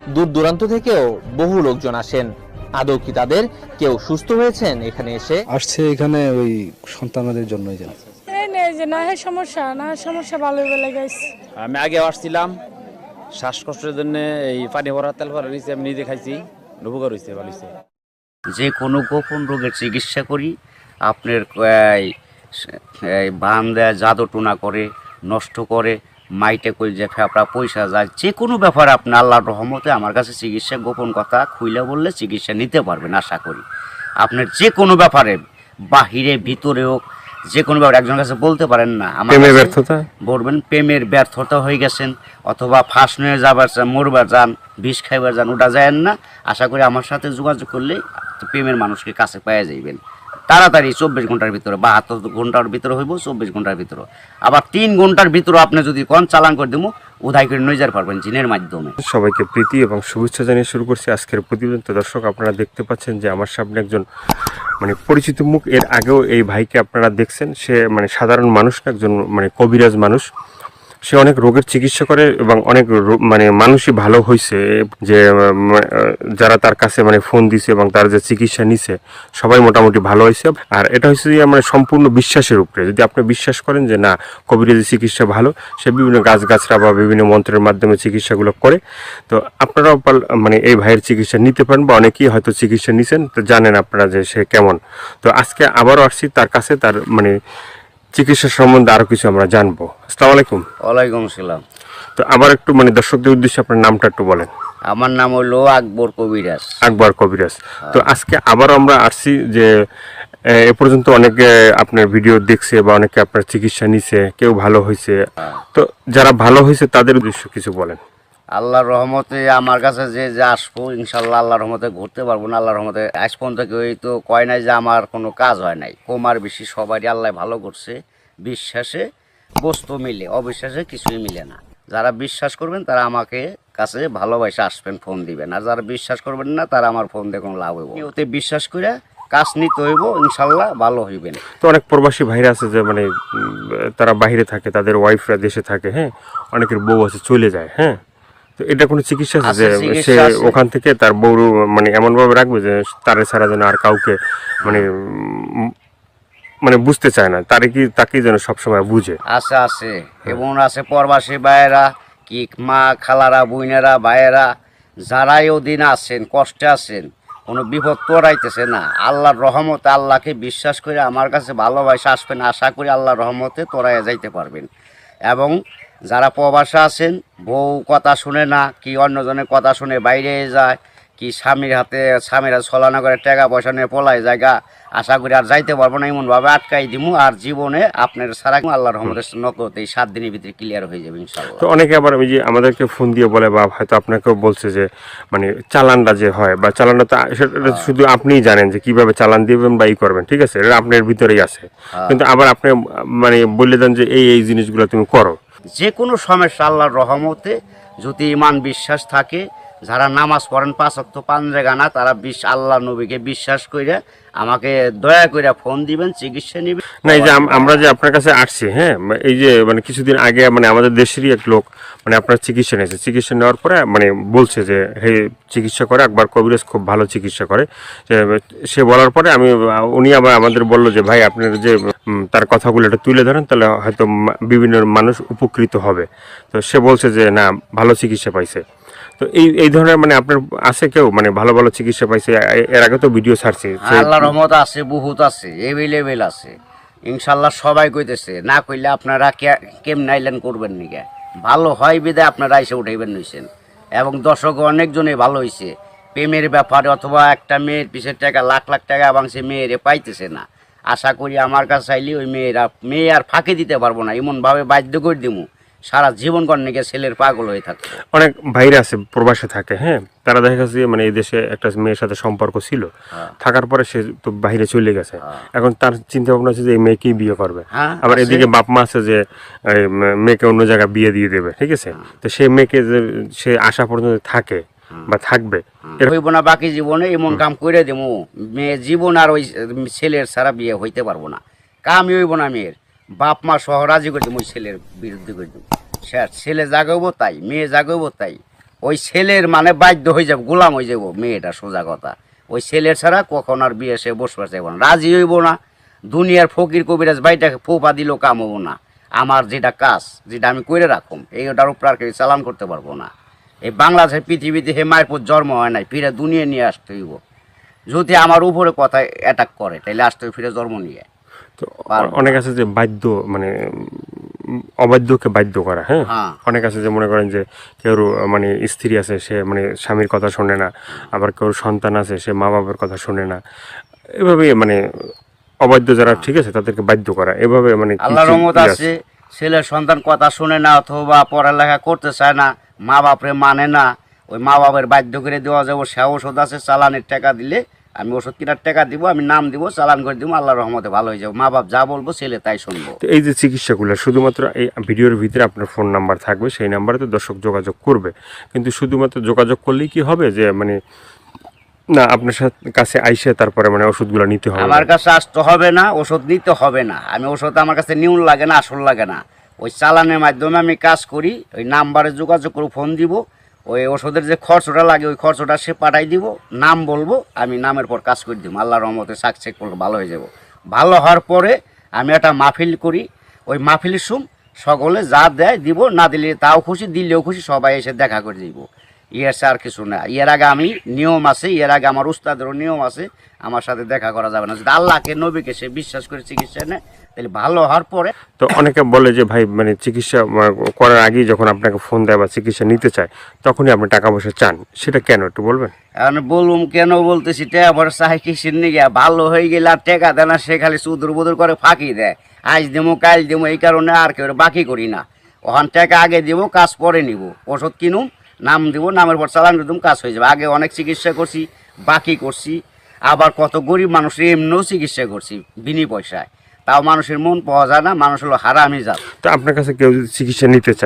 দূর দূরান্ত থেকেও বহু লোকজন আসেন। আদৌ কি তাদের কেউ সুস্থ হয়েছেন এখানে এসে? আসছে এখানে ওই সন্তানদের জন্যই যেন এই নেই যে না হয় সমস্যা ভালো হয়ে গেছে। আমি আগে আসছিলাম শ্বাসকষ্টের জন্য, এই পানি ভরা তেল ভরা নিয়েছি, আমি নিজে খাইছি, উপকার হয়েছে, ভালো হয়েছে। যে কোনো গোপন রোগের চিকিৎসা করি। আপনার এই বান দেয়, জাদু টুনা করে, নষ্ট করে, মাইটে করে যে ফেপড়া পয়সা যায়, যে কোনো ব্যাপারে আপনি আল্লাহর রহমতে আমার কাছে চিকিৎসা, গোপন কথা খুইলা বললে চিকিৎসা নিতে পারবেন আশা করি। আপনার যে কোনো ব্যাপারে, বাহিরে ভিতরে হোক, যে কোনো ব্যাপারে একজনের কাছে বলতে পারেন না আমার ব্যর্থতা বলবেন প্রেমের ব্যর্থতা হয়ে গেছেন, অথবা ফাঁস নিয়ে যাবার চান, মরবার যান, বিষ খাইবার যান, ওটা যায় না। আশা করি আমার সাথে যোগাযোগ করলে প্রেমের মানুষকে কাছে পেয়ে যাইবেন তাড়াতাড়ি। 24 ঘন্টার ভিতরে, 72 ঘন্টার ভিতরে হইব, 24 ঘন্টার ভিতরে। আবার 3 ঘন্টার ভিতরে আপনি যদি কোন চালান করে দেবো, উধাই করে নিয়ে যেতে পারবেন জিনের মাধ্যমে। সবাইকে প্রীতি এবং শুভেচ্ছা জানিয়ে শুরু করছি আজকের প্রতিবেদন। তো দর্শক, আপনারা দেখতে পাচ্ছেন যে আমার সামনে একজন পরিচিত মুখ। এর আগেও এই ভাইকে আপনারা দেখছেন। সে সাধারণ মানুষ না, একজন কবিরাজ মানুষ। সে অনেক রোগের চিকিৎসা করে এবং অনেক মানুষই ভালো হয়েছে। যে যারা তার কাছে ফোন দিছে এবং তার যে চিকিৎসা নিছে, সবাই মোটামুটি ভালো হয়েছে। আর এটা হচ্ছে যে সম্পূর্ণ বিশ্বাসের উপরে। যদি আপনি বিশ্বাস করেন যে না, কবিরাজি চিকিৎসা ভালো, সে বিভিন্ন গাছগাছরা বা বিভিন্ন মন্ত্রের মাধ্যমে চিকিৎসাগুলো করে, তো আপনারাও এই ভাইয়ের চিকিৎসা নিতে পারেন, বা অনেকেই হয়তো চিকিৎসা নিছেন, তো জানেন আপনারা যে সে কেমন। তো আজকে আবারও আসছি তার কাছে, তার চিকিৎসা সম্বন্ধে আরো কিছু আমরা জানবো। আসসালামু আলাইকুম। ওয়ালাইকুম আসসালাম। তো আবার একটু দর্শকদের উদ্দেশ্যে আপনার নামটা একটু বলেন। আমার নাম হলো আকবর কবিরাজ। আকবর কবিরাজ। তো আজকে আবারও আমরা আসছি যে এ পর্যন্ত অনেকে আপনার ভিডিও দেখছে বা অনেকে আপনার চিকিৎসা নিছে, কেউ ভালো হয়েছে। তো যারা ভালো হয়েছে তাদের উদ্দেশ্য কিছু বলেন। আল্লাহর রহমতে আমার কাছে যে আসবো, ইনশাল্লাহ আল্লাহর রহমতে ঘুরতে পারবো না। আল্লাহর রহমতে আজ পর্যন্ত কেউ তো কয় নাই যে আমার কোনো কাজ হয় নাই। কমার বেশি সবারই আল্লাহ ভালো করছে। বিশ্বাসে বস্তু মিলে, অবিশ্বাসে কিছুই মিলে না। যারা বিশ্বাস করবেন তারা আমাকে কাছে ভালোবাসে আসবেন, ফোন দিবেন। আর যারা বিশ্বাস করবেন না, তারা আমার ফোন দিয়ে কোনো লাভ হইব। ওতে বিশ্বাস করে কাজ নিতে হইব, ইনশাল্লাহ ভালো হইবেন। তো অনেক প্রবাসী ভাইরা আছে যে তারা বাইরে থাকে, তাদের ওয়াইফরা দেশে থাকে, হ্যাঁ, অনেকের বউ আছে চলে যায়, হ্যাঁ। তো এটা কোনো চিকিৎসা আছে যে সে ওখান থেকে তার বউ এমন ভাবে রাখবে যে তারে ছাড়া যেন আর কাউকে বুঝতে চায় না, তাকে যেন সবসময় বুঝে? আছে আছে, এবং আছে প্রবাসী ভাইয়েরা, কি মা খালারা, বোনেরা, ভাইয়েরা, যারাই ওদিন আছেন, কষ্টে আছেন, কোনো বিপদ তোরাইতেছে না, আল্লাহর রহমতে আল্লাহকে বিশ্বাস করে আমার কাছে ভালোবাসা আসবেন। আশা করি আল্লাহর রহমতে তোরাইয়া যাইতে পারবেন। এবং যারা প্রবাসে আছেন, বউ কথা শুনে না, কি অন্যজনের কথা শুনে বাইরে যায়, কি স্বামীরা ছলনা করে টাকা পয়সা নিয়ে পলায় জায়গা, আশা করি আর যাইতে পারবো না, এমনভাবে আটকাই দিমু। আর জীবনে আপনার সারা আল্লাহর রহমতের নকতে এই 7 দিনের ভিতরে ক্লিয়ার হয়ে যাবে ইনশাআল্লাহ। তো অনেকে আবার যে আমাদেরকে ফোন দিয়ে বলে, বা হয়তো আপনাকেও বলছে যে চালানটা যে হয়, বা চালানটা তো সেটা শুধু আপনিই জানেন যে কিভাবে চালান দিবেন বা ই করবেন, ঠিক আছে, এটা আপনার ভিতরেই আছে। কিন্তু আবার আপনি বলে দেন যে এই জিনিসগুলো তুমি করো। যে কোনো সমস্যা আল্লাহর রহমতে যদি ইমান বিশ্বাস থাকে, যারা নামাজ পড়েন 5 ওয়াক্ত 5 জায়গা, তারা আল্লাহ নবীকে বিশ্বাস করে আমাকে দয়া করে ফোন দিবেন, চিকিৎসা নিবেন। না, এই যে আমরা যে আপনার কাছে আসছি, হ্যাঁ, এই যে কিছুদিন আগে আমাদের দেশেরই এক লোক আপনার চিকিৎসা নিয়েছে। চিকিৎসা নেওয়ার পরে বলছে যে হে, চিকিৎসা করে আকবর কবিরাজ, খুব ভালো চিকিৎসা করে। সে বলার পরে উনি আবার আমাদের বললো যে ভাই, আপনার যে তার কথাগুলো এটা তুলে ধরেন, তাহলে হয়তো বিভিন্ন মানুষ উপকৃত হবে। তো সে বলছে যে না, ভালো চিকিৎসা পাইছে। তো এই ধরনের আপনার আছে কেউ ভালো ভালো চিকিৎসা পাইছে? এর আগে তো ভিডিও ছাড়ছে। আল্লাহর রহমত আছে, বহুত আছে, এভেলেবেল আছে ইনশাল্লাহ। সবাই কইতেছে, না কইলে আপনারা কেমন আইলেন করবেন নিকে, ভালো হয় বিদায় আপনারা এসে উঠাইবেন নিছেন। এবং দর্শক অনেকজনে ভালো হয়েছে প্রেমের ব্যাপারে, অথবা একটা মেয়ের পিছের টাকা লাখ লাখ টাকা এবং সে মেয়েরে পাইতেছে না। আশা করি আমার কাছে চাইলে ওই মেয়ে আর ফাঁকি দিতে পারবো না, এমনভাবে বাধ্য করে দিমু সারা জীবন কর্ণিকে ছেলের পাগল হয়ে থাকে। অনেক ভাইরা আছে প্রবাসে থাকে, হ্যাঁ, তারা দেখা গেছে এই দেশে একটা মেয়ের সাথে সম্পর্ক ছিল, থাকার পরে সে তো বাইরে চলে গেছে। এখন তার চিন্তা ভাবনা আছে যে এই মেয়েকেই বিয়ে করবে। আবার এদিকে বাপ মা আছে যে মেয়েকে অন্য জায়গায় বিয়ে দিয়ে দেবে, ঠিক আছে। তো সেই মেয়েকে যে সে আশা পর্যন্ত থাকে বা থাকবে, হইব না বাকি জীবনে, এমন কাম করে দেবো মেয়ে জীবন আর ওই ছেলের ছাড়া বিয়ে হইতে পারবো না। কামই হইব না মেয়ের, বাপ মা সহ রাজি করে দেবো ওই ছেলের বিরুদ্ধে করে দেবো। ছেলে জাগাইব তাই, মেয়ে জাগাইব তাই, ওই ছেলের মানে বাধ্য হয়ে যাবো, গোলাম হয়ে যাবো মেয়েটা, সোজা কথা। ওই ছেলের ছাড়া কখন আর বিয়ে সে বসবার চাইব না, রাজি হইব না। দুনিয়ার ফকির কবিরাজ বাইটাকে ফোপা দিলেও কাম হবো না। আমার যেটা কাজ, যেটা আমি করে রাখুম, এইটার উপর আর কেউ চালান করতে পারবো না। এই বাংলাদেশের পৃথিবীতে হে মায়ের পর জন্ম হয় নাই, ফিরে দুনিয়া নিয়ে আসতে হইব। যদি আমার উপরে কথা অ্যাটাক করে তাহলে আসতে হইব ফিরে জন্ম নিয়ে। তো অনেক আছে যে বাধ্য, মানে অবাধ্যকে বাধ্য করা, হ্যাঁ। হ্যাঁ। অনেক আছে যে মনে করেন যে কেউ মানে স্ত্রী আছে, সে মানে স্বামীর কথা শোনে না, আবার কেউ সন্তান আছে, সে মা বাবার কথা শোনে না, এভাবে মানে অবাধ্য যারা, ঠিক আছে, তাদেরকে বাধ্য করা, এভাবে মানে কি আল্লাহর রহমত কি আছে, ছেলের সন্তান কথা শুনে না অথবা পড়ালেখা করতে চায় না, মা বাপরে মানে না, ওই মা বাপের বাধ্য করে দেওয়া যাবো। সে ওষুধ আছে, চালানের টাকা দিলে আমি ওষুধ কেনার টাকা দিব, আমি নাম দিব, চালান করে দিব, আল্লাহর রহমতে ভালো হয়ে যাবো। মা বাপ যা বলবো ছেলে তাই শুনবো। তো এই যে চিকিৎসাগুলো শুধুমাত্র এই ভিডিওর ভিতরে আপনার ফোন নাম্বার থাকবে, সেই নাম্বারে তো দর্শক যোগাযোগ করবে, কিন্তু শুধুমাত্র যোগাযোগ করলেই কি হবে যে মানে না আপনার কাছে আইসে তারপরে মানে ওষুধগুলো নিতে হবে? আমার কাছে আসতে হবে না, ওষুধ নিতে হবে না। আমি ওষুধ আমার কাছে নিউন লাগে না, আসল লাগে না। ওই চালানের মাধ্যমে আমি কাজ করি, ওই নাম্বারে যোগাযোগ করে ফোন দিব, ওই ওষুধের যে খরচটা লাগে ওই খরচটা সে পাঠাই দিব, নাম বলবো, আমি নামের পর কাজ করে দিব। আল্লাহর রহমতে সাকসেস করলে ভালো হয়ে যাব। ভালো হওয়ার পরে আমি একটা মাহফিল করি, ওই মাহফিলের সুম সকলে যা দেয় দিব, না দিলে তাও খুশি, দিলেও খুশি, সবাই এসে দেখা করে দিব। ইয়ের আর কিছু না। এর আগে আমি নিয়ম আছে, এর আগে আমার উস্তাদেরও নিয়ম আছে, আমার সাথে দেখা করা যাবে না। যদি আল্লাহকে নবীকে সে বিশ্বাস করে চিকিৎসা নেয় তাহলে ভালো হওয়ার পরে। তো অনেকে বলে যে ভাই মানে চিকিৎসা করার আগেই যখন আপনাকে ফোন দেয় বা চিকিৎসা নিতে চায় তখনই আপনি টাকা পয়সা চান, সেটা কেন একটু বলবেন? এখন বলুম কেন বলতেছি, টাকা পয়সা চাই কিসের নিয়ে? ভালো হয়ে গেলে আর টাকা দেয় না, সে খালি চুদুর বুদুর করে ফাঁকি দেয়, আজ দেবো কাল দেবো, এই কারণে আর কেউ বাকি করি না। ওখান টাকা আগে দিব, কাজ পরে নিব। ওষুধ কিনুম, নাম দিব, নামের পর চালান দিতাম, কাজ হয়ে যাবে। আগে অনেক চিকিৎসা করছি, বাকি করছি, আবার কত গরিব মানুষের এমনিও চিকিৎসা করছি বিনি পয়সায়, তাও মানুষের মন পাওয়া যায় না। মানুষ হলো হারামি জাত। তো আপনার কাছে কেউ যদি চিকিৎসা নিতে চায়